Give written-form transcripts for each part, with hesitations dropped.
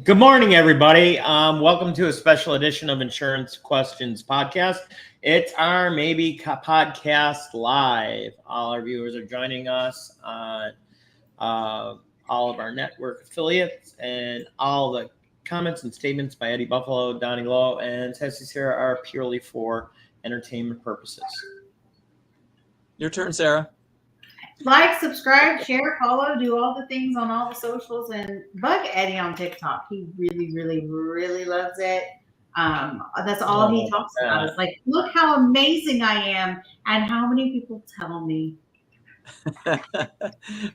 Good morning, everybody. Welcome to a special edition of Insurance Questions Podcast. It's our maybe podcast live. All our viewers are joining us on all of our network affiliates, and all the comments and statements by Eddie Buffalo, Donnie Lowe, and Sassy Sarah are purely for entertainment purposes. Your turn, Sarah. Like, subscribe, share, follow, do all the things on all the socials, and bug Eddie on TikTok. He really, really, really loves it. That's all he talks about. Is like, look how amazing I am, and how many people tell me.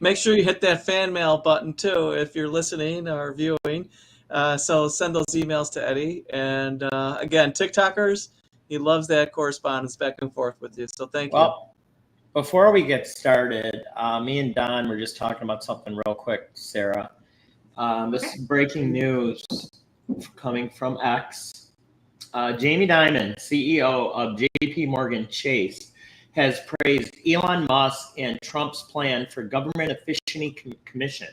Make sure you hit that fan mail button too if you're listening or viewing. So send those emails to Eddie. And again, TikTokers, he loves that correspondence back and forth with you. So thank you. Before we get started, me and Don were just talking about something real quick, Sarah. This is breaking news coming from X. Jamie Dimon, CEO of JP Morgan Chase, has praised Elon Musk and Trump's plan for government efficiency commission,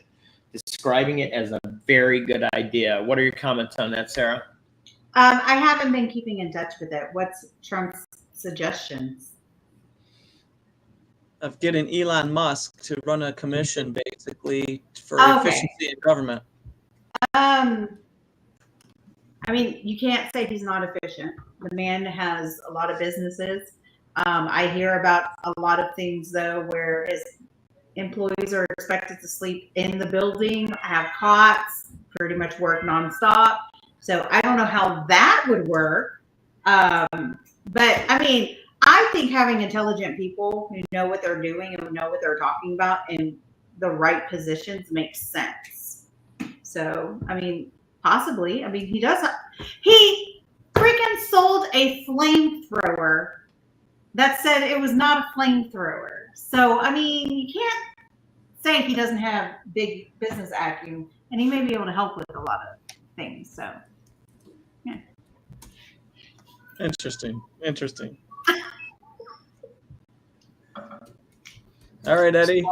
describing it as a very good idea. What are your comments on that, Sarah? I haven't been keeping in touch with it. What's Trump's suggestions? Of getting Elon Musk to run a commission basically for efficiency in government. I mean, you can't say he's not efficient. The man has a lot of businesses. I hear about a lot of things, though, where his employees are expected to sleep in the building, have cots, pretty much work nonstop. So I don't know how that would work. But, I mean, I think having intelligent people who know what they're doing and who know what they're talking about in the right positions makes sense. So, I mean, possibly. I mean, he freaking sold a flamethrower that said it was not a flamethrower. So, I mean, you can't say he doesn't have big business acumen, and he may be able to help with a lot of things. So, yeah. Interesting. All right, Eddie.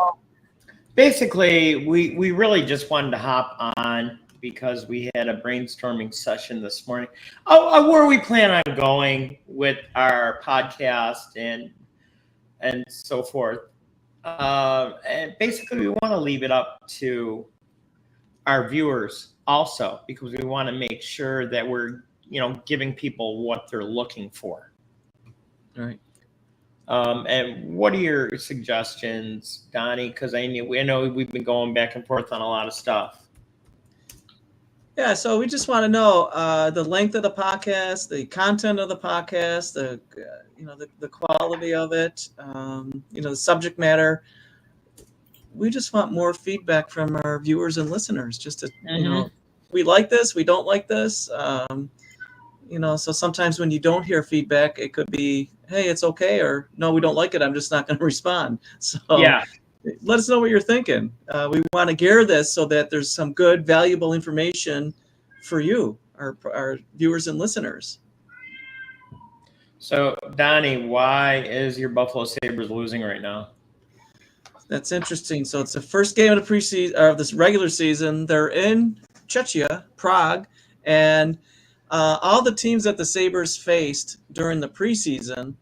Basically, we really just wanted to hop on because we had a brainstorming session this morning. Where we plan on going with our podcast and so forth. And basically, we want to leave it up to our viewers also, because we want to make sure that we're giving people what they're looking for. All right. And what are your suggestions, Donnie? Because I know we've been going back and forth on a lot of stuff. Yeah, so we just want to know the length of the podcast, the content of the podcast, the quality of it, the subject matter. We just want more feedback from our viewers and listeners. Just to, we like this, we don't like this. So sometimes when you don't hear feedback, it could be, hey, it's okay, or no, we don't like it, I'm just not going to respond. So yeah, let us know what you're thinking. We want to gear this so that there's some good, valuable information for you, our viewers and listeners. So, Donnie, why is your Buffalo Sabres losing right now? That's interesting. So it's the first game of the preseason, or this regular season. They're in Czechia, Prague, and all the teams that the Sabres faced during the preseason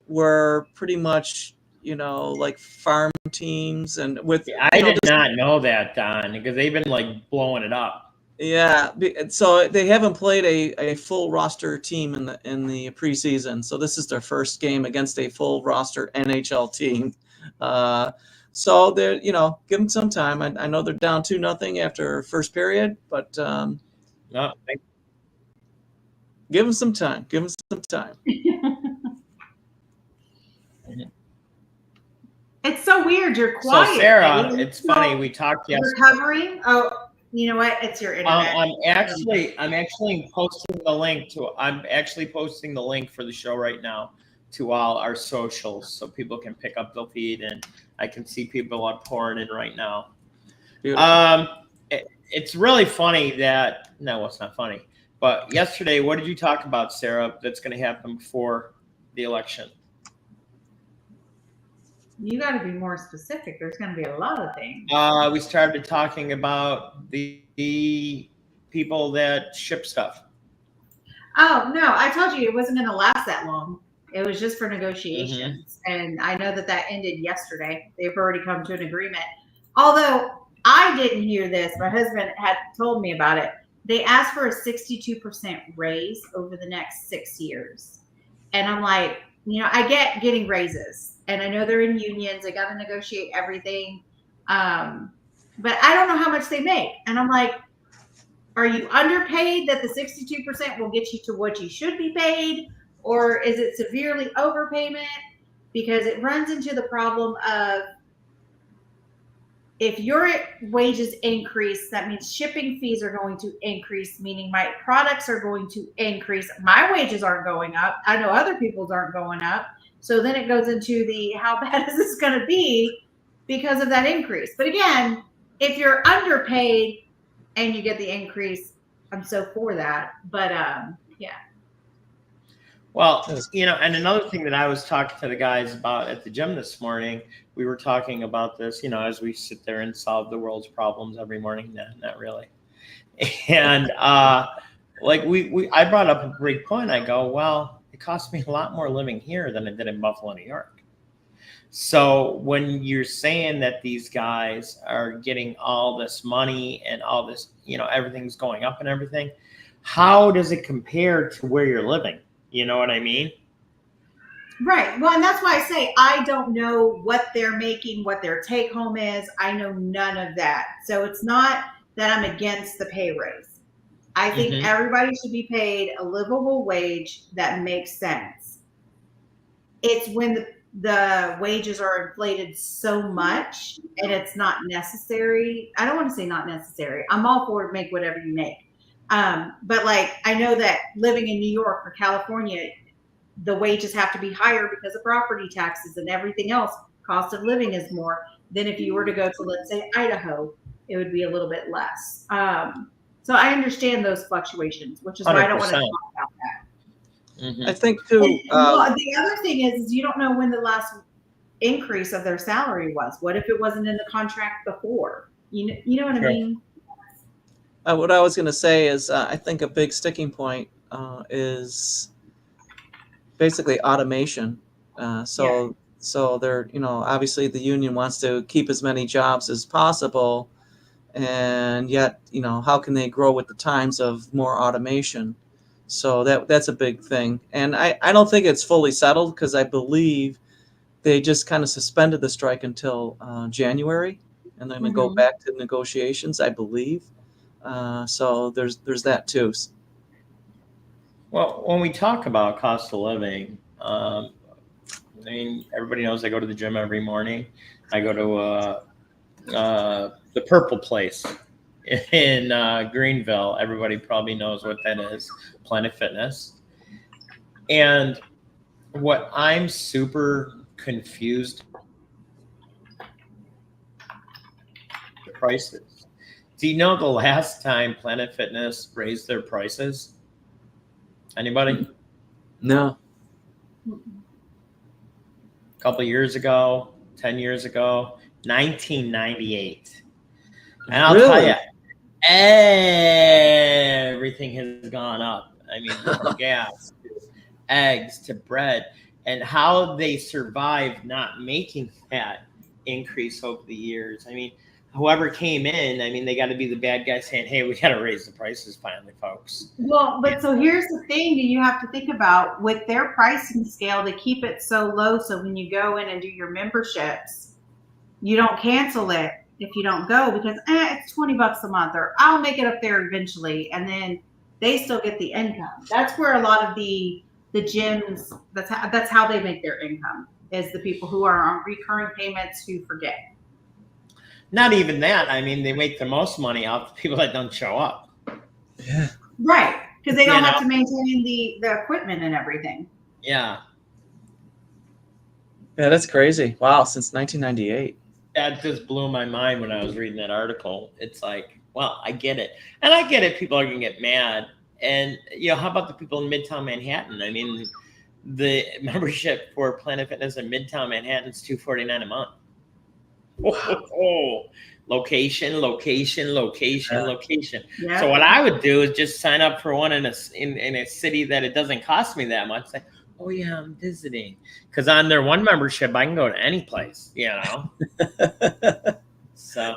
were pretty much, like farm teams. And I did not know that, Don, because they've been like blowing it up. Yeah, so they haven't played a full roster team in the preseason. So this is their first game against a full roster NHL team. So they're, give them some time. I know they're down 2-0 after first period, but give them some time. It's so weird. You're quiet. So Sarah, it's funny. We talked yesterday. Recovering. Oh, you know what? It's your internet. I'm actually posting the link for the show right now to all our socials, so people can pick up the feed, and I can see people are pouring in right now. It's really funny that it's not funny. But yesterday, what did you talk about, Sarah, that's going to happen before the election? You got to be more specific. There's going to be a lot of things. We started talking about the people that ship stuff. Oh, no, I told you it wasn't going to last that long. It was just for negotiations. And I know that ended yesterday. They've already come to an agreement. Although I didn't hear this, my husband had told me about it. They asked for a 62% raise over the next 6 years. And I'm like, I get getting raises. And I know they're in unions. They got to negotiate everything. But I don't know how much they make. And I'm like, are you underpaid that the 62% will get you to what you should be paid? Or is it severely overpayment? Because it runs into the problem of if your wages increase, that means shipping fees are going to increase, meaning my products are going to increase. My wages aren't going up. I know other people's aren't going up. So then it goes into the how bad is this going to be because of that increase? But again, if you're underpaid and you get the increase, I'm so for that. But yeah. Well, and another thing that I was talking to the guys about at the gym this morning, we were talking about this, as we sit there and solve the world's problems every morning. No, not really. And I brought up a great point. I go, well, it cost me a lot more living here than it did in Buffalo, New York. So when you're saying that these guys are getting all this money and all this, everything's going up and everything, how does it compare to where you're living? You know what I mean? Right. Well, and that's why I say I don't know what they're making, what their take home is. I know none of that. So it's not that I'm against the pay raise. I think everybody should be paid a livable wage that makes sense. It's when the wages are inflated so much and it's not necessary. I don't want to say not necessary. I'm all for make whatever you make. But I know that living in New York or California, the wages have to be higher because of property taxes and everything else. Cost of living is more than if you were to go to, let's say, Idaho, it would be a little bit less. So I understand those fluctuations, which is why I don't want to talk about that. I think too. The other thing is you don't know when the last increase of their salary was. What if it wasn't in the contract before? You know what I mean? What I was going to say is I think a big sticking point is basically automation. So they're, obviously the union wants to keep as many jobs as possible. And yet, how can they grow with the times of more automation? So that's a big thing. And I don't think it's fully settled because I believe they just kind of suspended the strike until January. And they're going to go back to negotiations, I believe. So there's that too. Well, when we talk about cost of living, everybody knows I go to the gym every morning. I go to the Purple Place in Greenville. Everybody probably knows what that is, Planet Fitness. And what I'm super confused the prices. Do you know the last time Planet Fitness raised their prices? Anybody? No. A couple of years ago, 10 years ago, 1998. And I'll tell you, everything has gone up. I mean, from gas to eggs to bread, and how they survived not making that increase over the years. I mean, whoever came in, they got to be the bad guy saying, hey, we got to raise the prices finally, folks. Well, but so here's the thing that you have to think about with their pricing scale to keep it so low. So when you go in and do your memberships, you don't cancel it if you don't go because it's $20 a month or I'll make it up there eventually. And then they still get the income. That's where a lot of the gyms, that's how they make their income is the people who are on recurring payments who forget. Not even that. They make the most money off the people that don't show up. Yeah. Right. Because they don't have to maintain the equipment and everything. Yeah. Yeah, that's crazy. Wow, since 1998. That just blew my mind when I was reading that article. It's like, well, I get it. And I get it. People are going to get mad. And, how about the people in Midtown Manhattan? The membership for Planet Fitness in Midtown Manhattan is $249 a month. Oh, location. Yeah. So what I would do is just sign up for one in a city that it doesn't cost me that much. Say, oh yeah, I'm visiting, because on their one membership I can go to any place, So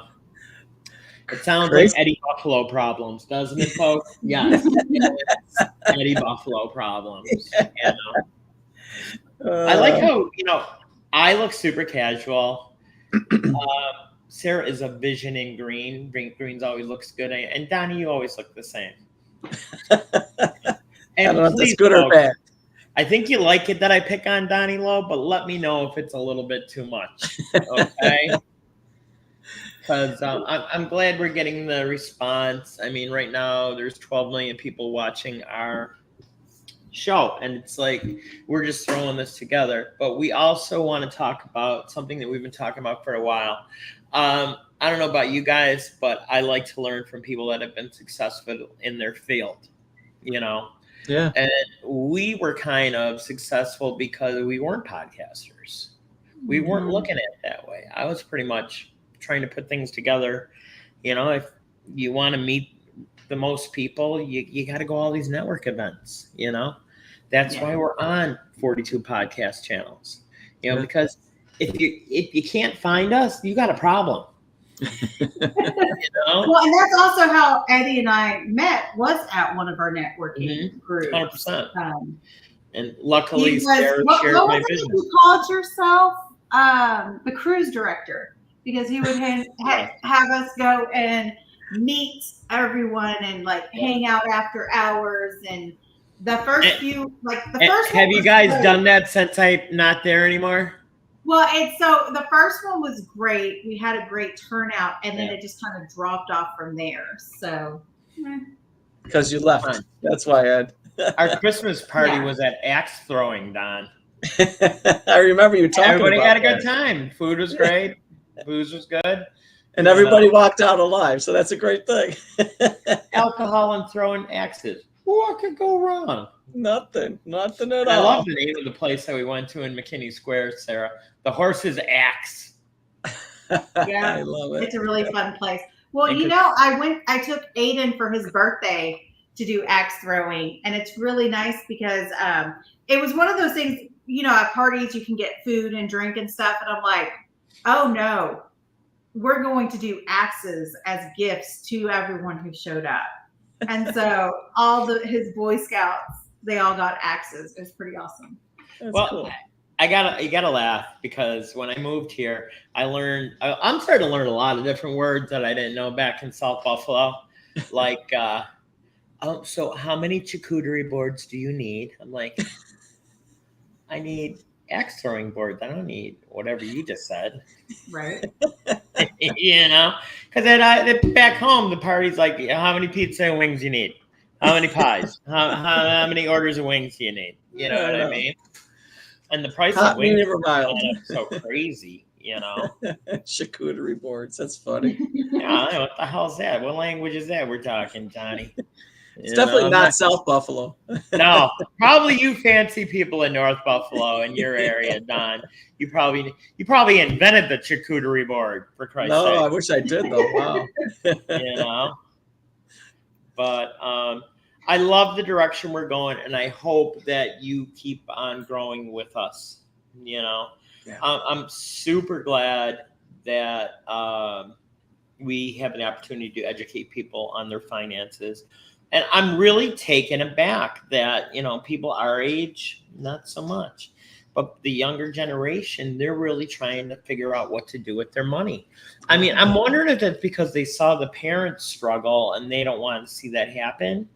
it sounds Crazy. like Eddie Buffalo problems, doesn't it, folks? Yes, it's Eddie Buffalo problems. I like how I look super casual. Sarah is a vision in green. Green's always looks good, and Donnie, you always look the same. I don't know if that's good or folks, bad. I think you like it that I pick on Donnie Lowe, but let me know if it's a little bit too much, okay? Because I'm glad we're getting the response. I mean, right now there's 12 million people watching our show, and it's like we're just throwing this together. But we also want to talk about something that we've been talking about for a while. I don't know about you guys, but I like to learn from people that have been successful in their field. Yeah. And we were kind of successful because we weren't podcasters. We weren't looking at it that way. I was pretty much trying to put things together. If you want to meet the most people, you got to go all these network events. That's why we're on 42 podcast channels. Because if you can't find us, you got a problem. Well, and that's also how Eddie and I met, was at one of our networking groups. 100%. And luckily, He was, Sarah what shared was my it vision. you called yourself? The cruise director, because he would have us go and meet everyone and hang out after hours. And the first few, have you guys done that since I'm not there anymore? Well, and so the first one was great. We had a great turnout, and then it just kind of dropped off from there. So, because you left. That's why, Ed. Our Christmas party was at axe throwing, Don. I remember you talking Everybody about had a good time. Food was great. Booze was good. And everybody walked out alive, so that's a great thing. Alcohol and throwing axes. What could go wrong? Nothing at all. I love the name of the place that we went to in McKinney Square, Sarah. The Horse's Axe. Yeah, I love it. It's a really fun place. Well, I took Aiden for his birthday to do axe throwing, and it's really nice because it was one of those things, at parties you can get food and drink and stuff, and I'm like, oh no, we're going to do axes as gifts to everyone who showed up. And so his Boy Scouts, they all got axes. It was pretty awesome. That's cool. You gotta laugh, because when I moved here, I'm starting to learn a lot of different words that I didn't know back in South Buffalo. Like, so how many charcuterie boards do you need? I'm like, I need axe throwing boards. I don't need whatever you just said. Right. Because then back home, the party's like, how many pizza and wings you need? How many pies? How many orders of wings do you need? You know what I mean? And the price of wings is so crazy, Charcuterie boards. That's funny. Yeah, what the hell is that? What language is that we're talking, Johnny? It's definitely not South Buffalo. No, probably you fancy people in North Buffalo in your area, Don. You probably invented the charcuterie board, for Christ's sake. No, I wish I did though. Wow. But I love the direction we're going, and I hope that you keep on growing with us. I'm super glad that we have an opportunity to educate people on their finances. And I'm really taken aback that, people our age, not so much. But the younger generation, they're really trying to figure out what to do with their money. I mean, I'm wondering if it's because they saw the parents struggle and they don't want to see that happen.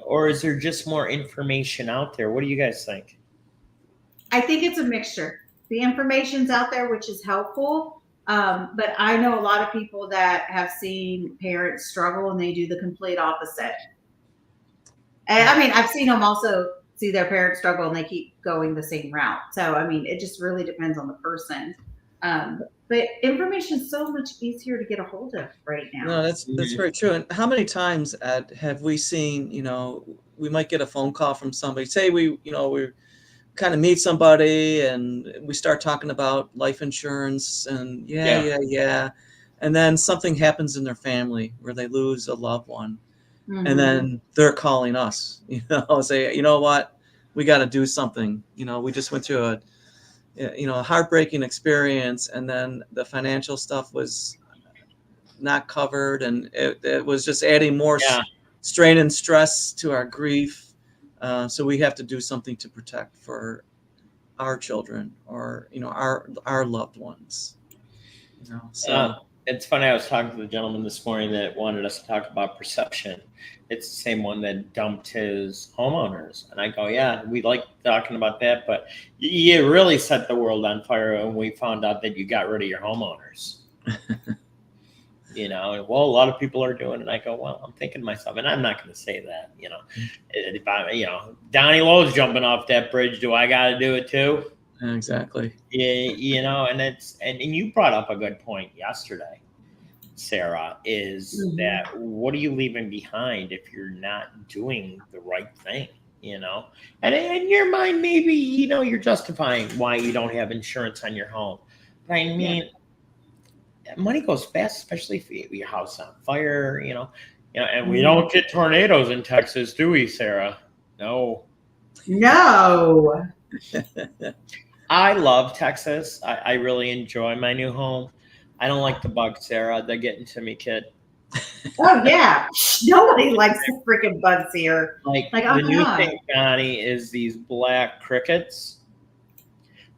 Or is there just more information out there? What do you guys think? I think it's a mixture. The information's out there, which is helpful. But I know a lot of people that have seen parents struggle and they do the complete opposite. And I mean, I've seen them also see their parents struggle and they keep going the same route. So, I mean, it just really depends on the person. But information is so much easier to get a hold of right now. No, that's very true. And how many times, Ed, have we seen, we might get a phone call from somebody, say we kind of meet somebody and we start talking about life insurance and and then something happens in their family where they lose a loved one, Mhm. and then they're calling us, say, you know what, we got to do something. We just went through a heartbreaking experience, and then the financial stuff was not covered, and it was just adding more Yeah. strain and stress to our grief. So we have to do something to protect for our children, or our loved ones. So It's funny. I was talking to the gentleman this morning that wanted us to talk about perception. It's the same one that dumped his homeowners, and I go, "Yeah, we like talking about that, but you really set the world on fire when we found out that you got rid of your homeowners." And, well, a lot of people are doing it. And I go, well, I'm thinking to myself, and I'm not going to say that, if Donnie Lowe's jumping off that bridge, do I got to do it too? exactly. Yeah, and you brought up a good point yesterday, Sarah, is that what are you leaving behind if you're not doing the right thing? And in your mind, maybe, you're justifying why you don't have insurance on your home. But I mean, money goes fast, especially if your house on fire, and we don't get tornadoes in Texas, do we, Sarah? No. I love Texas. I really enjoy my new home. I don't like the bugs, Sarah. They're getting to me, kid. Oh yeah, nobody likes the freaking bugs here. Like oh, the new God. thing, Johnny, is these black crickets.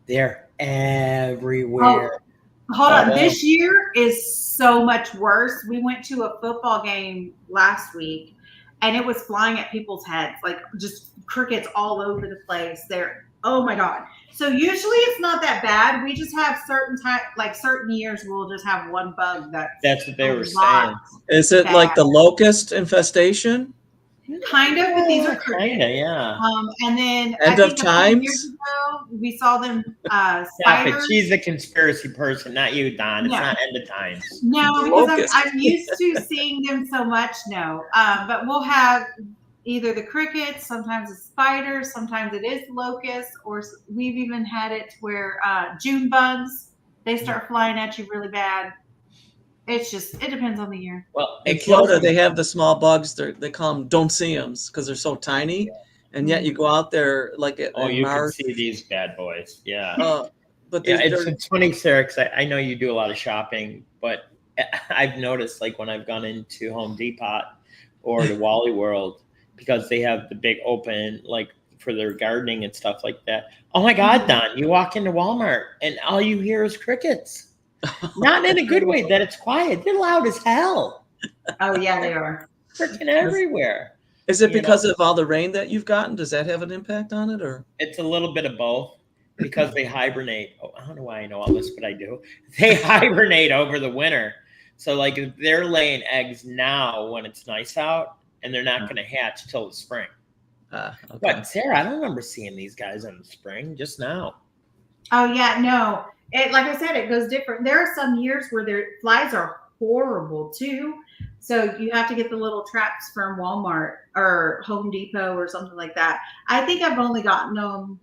They're everywhere. Hold on. Oh. This year is so much worse. We went to a football game last week, and it was flying at people's heads, like just crickets all over the place. Oh my God. So usually it's not that bad. We just have certain years we'll just have one bug that's what they were saying. Is it like the locust infestation? Kind of, but these are crickets. Kinda, yeah. And then End of a few times? years ago, we saw them Stop spiders. it. She's a conspiracy person, not you, Don. It's not end of times. No, because Locust. I'm used to seeing them so much. No, but we'll have either the crickets, sometimes it's spiders, sometimes it is locusts, or we've even had it where June bugs, they start flying at you really bad. It depends on the year. Well, In Florida, they have the small bugs. They call them don't see them because they're so tiny, and yet you go out there like you can see these bad boys. Yeah. But it's funny, Sarah, because I know you do a lot of shopping, but I've noticed, like, when I've gone into Home Depot or the Wally World, because they have the big open, like, for their gardening and stuff like that. Oh my God, Don, you walk into Walmart and all you hear is crickets. Not in a good way that it's quiet. They're loud as hell. Oh yeah, they are. Freaking everywhere. Is it because of all the rain that you've gotten? Does that have an impact on it, or? It's a little bit of both, because they hibernate. Oh, I don't know why I know all this, but I do. They hibernate over the winter. So, like, they're laying eggs now when it's nice out, and they're not going to hatch till the spring. Okay. But Sarah, I don't remember seeing these guys in the spring, just now. Oh yeah, no. Like I said, it goes different. There are some years where their flies are horrible too. So you have to get the little traps from Walmart or Home Depot or something like that. I think I've only gotten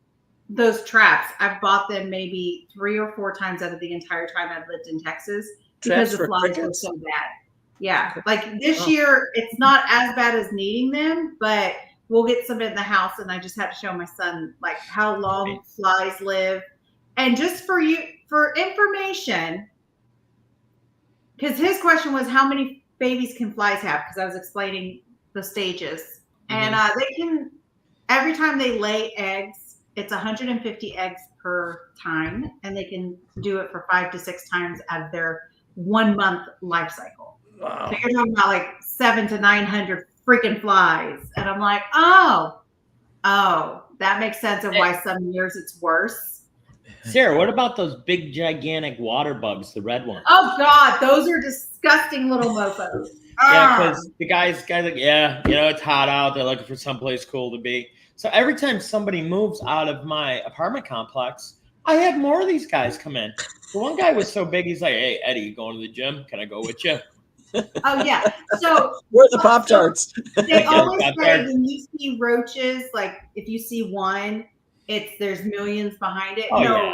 those traps. I've bought them maybe 3 or 4 times out of the entire time I've lived in Texas because the flies were so bad. Yeah. Like this year, it's not as bad as needing them, but we'll get some in the house. And I just have to show my son like how long flies live. And just for information, because his question was how many babies can flies have? Because I was explaining the stages. And they can, every time they lay eggs, it's 150 eggs per time. And they can do it for 5 to 6 times out of their 1 month life cycle. Wow. So you're talking about like 700 to 900 freaking flies. And I'm like, oh, that makes sense of why some years it's worse. Sarah, what about those big, gigantic water bugs, the red ones? Oh, God, those are disgusting little mofos. Yeah, because the guys like, it's hot out. They're looking for someplace cool to be. So every time somebody moves out of my apartment complex, I have more of these guys come in. The one guy was so big, he's like, hey, Eddie, you going to the gym? Can I go with you? Oh, yeah. So where are the Pop-Tarts? They always say when you see roaches, like if you see one, there's millions behind it. Oh, yeah,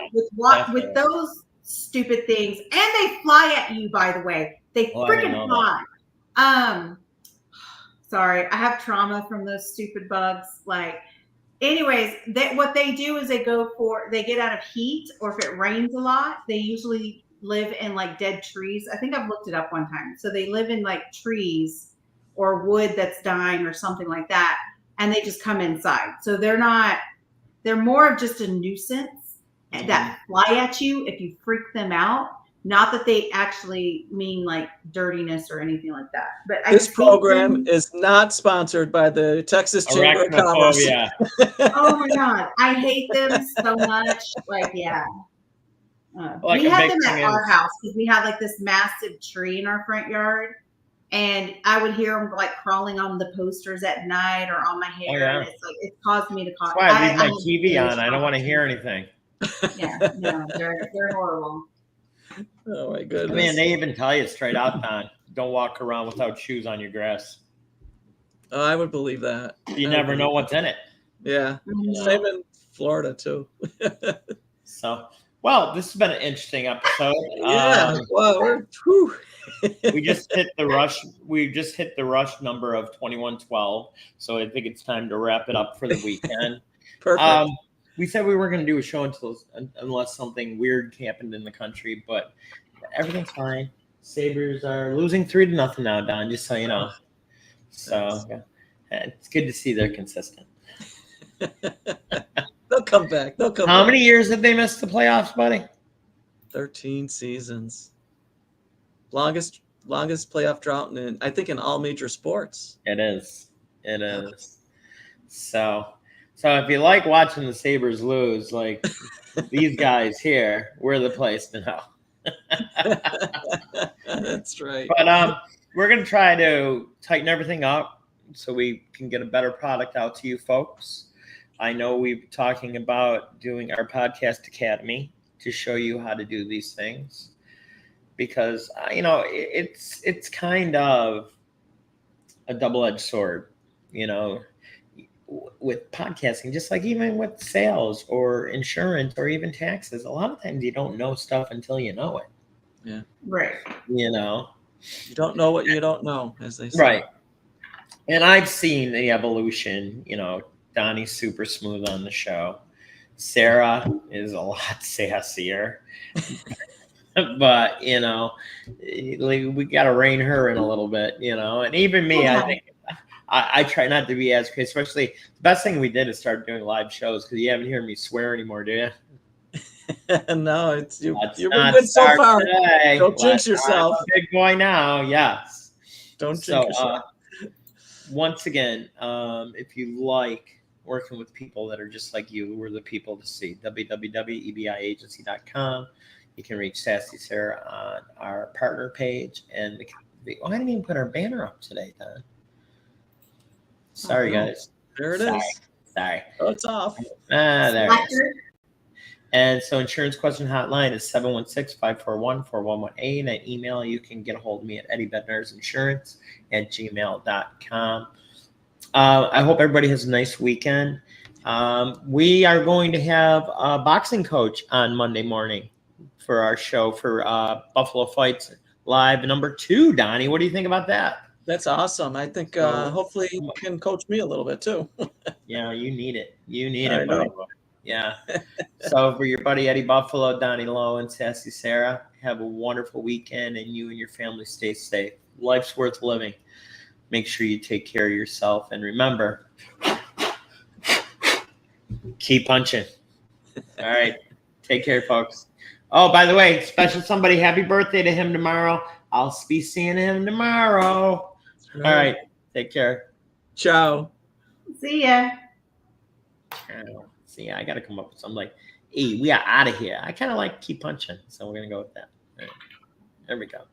with those stupid things, and they fly at you. By the way, they Oh, I didn't freaking know that. fly. Sorry, I have trauma from those stupid bugs. Like, anyways, what they do is they get out of heat, or if it rains a lot, they usually live in like dead trees. I think I've looked it up one time. So they live in like trees or wood that's dying or something like that, and they just come inside. So they're more of just a nuisance that fly at you if you freak them out. Not that they actually mean like dirtiness or anything like that. But This program is not sponsored by the Texas Chamber of Commerce. Oh my God, I hate them so much. Like, yeah. Like we a have big them at thing our is- house because we have like this massive tree in our front yard, and I would hear them like crawling on the posters at night or on my hair, yeah. and it's like it's caused me to That's why I leave my TV on. I don't want to hear anything. Yeah, no, they're horrible. Oh my I goodness. mean, they even tell you straight out, Don, don't walk around without shoes on your grass. Oh, I would believe that. You never know what's in it. Yeah. Mhm. Same in Florida too. So, well, this has been an interesting episode. Yeah. Wow. We just hit the rush. We just hit the rush number of 2112. So I think it's time to wrap it up for the weekend. Perfect. We said we weren't going to do a show unless something weird happened in the country, but everything's fine. Sabres are losing 3-0 now, Don, just so you know. So yeah, it's good to see they're consistent. They'll come back. How many years have they missed the playoffs, buddy? 13 seasons. Longest playoff drought in all major sports. It is. So if you like watching the Sabres lose, like these guys here, we're the place to know. That's right. But we're gonna try to tighten everything up so we can get a better product out to you folks. I know we're talking about doing our podcast academy to show you how to do these things, because it's kind of a double-edged sword, with podcasting, just like even with sales or insurance or even taxes. A lot of times you don't know stuff until you know it. Yeah. Right. You don't know what you don't know, as they say. Right. And I've seen the evolution. Donnie's super smooth on the show. Sarah is a lot sassier. But, we got to rein her in a little bit, and even me, I think I try not to be as crazy. Especially the best thing we did is start doing live shows, because you haven't heard me swear anymore, do you? No, it's you've Let's been not good so start far. today. Don't jinx I'm yourself. a big boy now, yes. Don't jinx yourself. Once again, if you like working with people that are just like you, we're the people to see. www.ebiagency.com. You can reach Sassy Sarah on our partner page. And I didn't even put our banner up today, Don. Sorry, guys. There it is. Sorry. Oh, it's off. There it is. And so insurance question hotline is 716-541-4118. And email, you can get a hold of me at eddiebettnersinsurance@gmail.com. I hope everybody has a nice weekend. We are going to have a boxing coach on Monday morning for our show for Buffalo Fights Live #2. Donnie, what do you think about that? That's awesome. I think hopefully you can coach me a little bit too. Yeah, you need it. I know. Buddy. Yeah. So for your buddy Eddie Buffalo, Donnie Lowe, and Sassy Sarah, have a wonderful weekend, and you and your family stay safe. Life's worth living. Make sure you take care of yourself, and remember, keep punching. All right. Take care, folks. Oh, by the way, special somebody, happy birthday to him tomorrow. I'll be seeing him tomorrow. All right. Take care. Ciao. See ya. See, I got to come up with something like, hey, we are out of here. I kind of like keep punching, so we're going to go with that. All right. There we go.